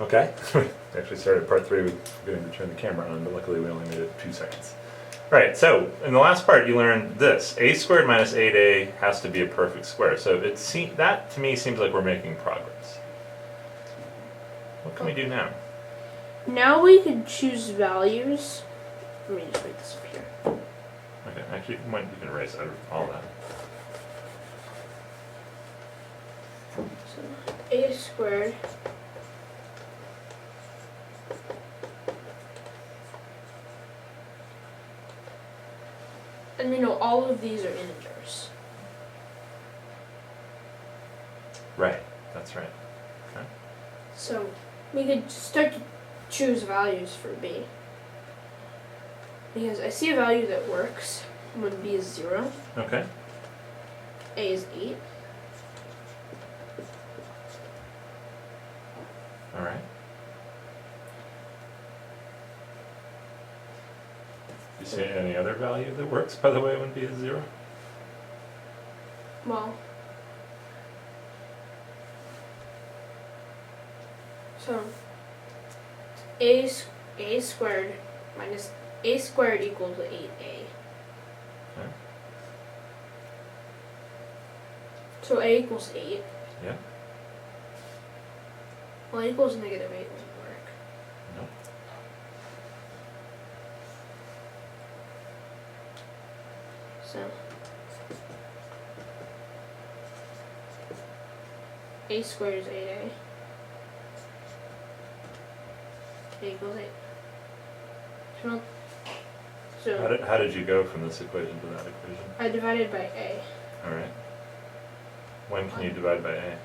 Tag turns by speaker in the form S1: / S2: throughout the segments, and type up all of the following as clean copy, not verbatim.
S1: Okay. We actually started part 3 with forgetting to turn the camera on, but luckily we only made it 2 seconds. Right, so in the last part you learned this. A squared minus 8a has to be a perfect square. So that to me seems like we're making progress. What can we do now?
S2: Now we can choose values. Let me just write this up here.
S1: Okay, actually you can erase out of all that.
S2: So a squared and we know all of these are integers.
S1: Right, that's right. Okay.
S2: So we could start to choose values for b. Because I see a value that works when b is 0.
S1: Okay.
S2: A is 8.
S1: All right. You see any other value that works, by the way, when b is 0?
S2: Well, so a squared minus a squared equals 8a.
S1: Okay.
S2: So a equals 8.
S1: Yeah.
S2: Well, a equals negative 8 wouldn't work.
S1: No.
S2: So a squared is 8a. A equals 8. So
S1: How did you go from this equation to that equation?
S2: I divided by a.
S1: All right. When can you divide by a?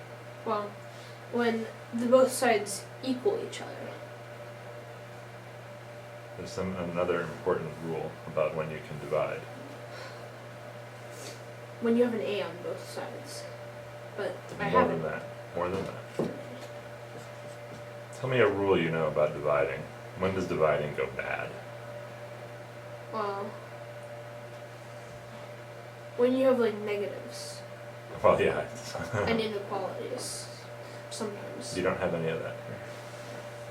S2: Well, when both sides equal each other.
S1: There's another important rule about when you can divide.
S2: When you have an a on both sides. But I
S1: More
S2: haven't.
S1: than that. More than that. Tell me a rule you know about dividing. When does dividing go bad?
S2: Well, when you have like negatives
S1: Well, yeah.
S2: and inequalities, sometimes.
S1: You don't have any of that here.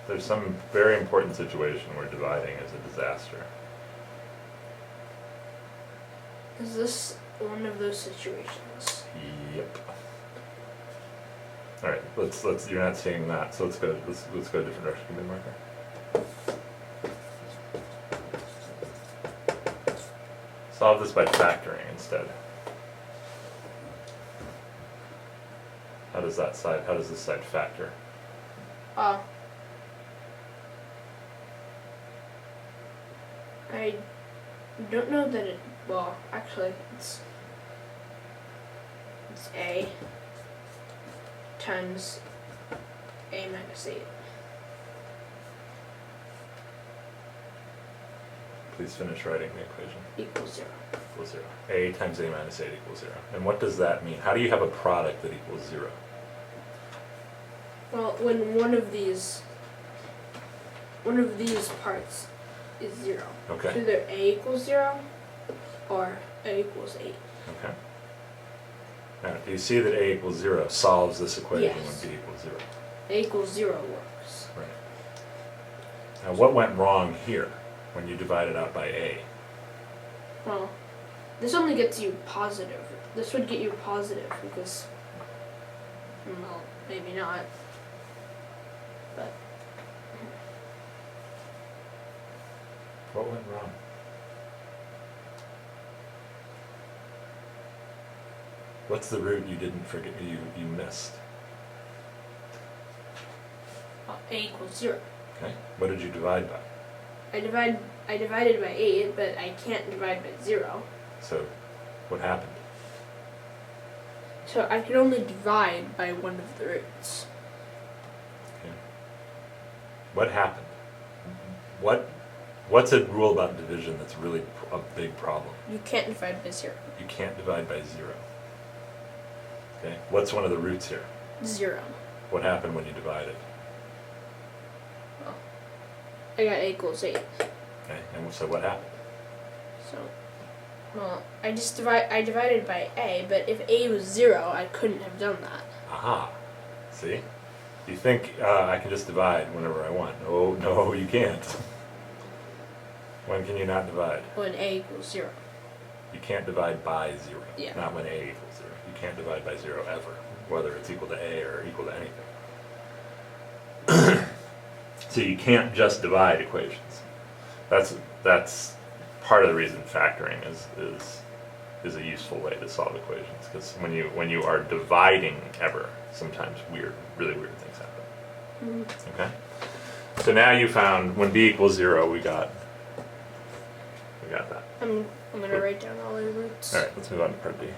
S1: There's some very important situation where dividing is a disaster.
S2: Is this one of those situations?
S1: Yep. All right. Let's. You're not seeing that, so let's go. Let's go a different direction. Give me a marker. Solve this by factoring instead. How does this side factor?
S2: I don't know that it, well, actually, it's a times a minus 8.
S1: Please finish writing the equation.
S2: Equals 0.
S1: Equals 0. A times a minus 8 equals 0. And what does that mean? How do you have a product that equals 0?
S2: Well, when one of these parts is 0.
S1: Okay.
S2: So either a equals 0 or a equals 8.
S1: Okay. Now, do you see that a equals 0 solves this equation
S2: Yes.
S1: when b equals 0?
S2: A equals 0 works.
S1: Right. Now, what went wrong here when you divided out by a?
S2: Well, this only gets you positive. This would get you positive because, well, maybe not. But
S1: What went wrong? What's the root you didn't forget, you missed?
S2: well, a equals 0.
S1: Okay. What did you divide by?
S2: I divided by 8, but I can't divide by 0.
S1: So, what happened?
S2: So I can only divide by one of the roots.
S1: Okay. What happened? What's a rule about division that's really a big problem?
S2: You can't divide by 0.
S1: You can't divide by 0. Okay. What's one of the roots here?
S2: 0.
S1: What happened when you divided?
S2: Well, I got a equals 8.
S1: Okay. And so what happened?
S2: So, well, I divided by a, but if a was 0, I couldn't have done that.
S1: Aha. See? You think I can just divide whenever I want? Oh, no, you can't. When can you not divide?
S2: When a equals 0.
S1: You can't divide by 0.
S2: Yeah.
S1: Not when a equals 0. You can't divide by 0 ever, whether it's equal to a or equal to anything. So you can't just divide equations. That's part of the reason factoring is a useful way to solve equations, because when you are dividing ever, sometimes really weird things happen. Okay. So now you found when b equals 0, we got that.
S2: I'm gonna write down all the roots.
S1: All right, let's move on to part B.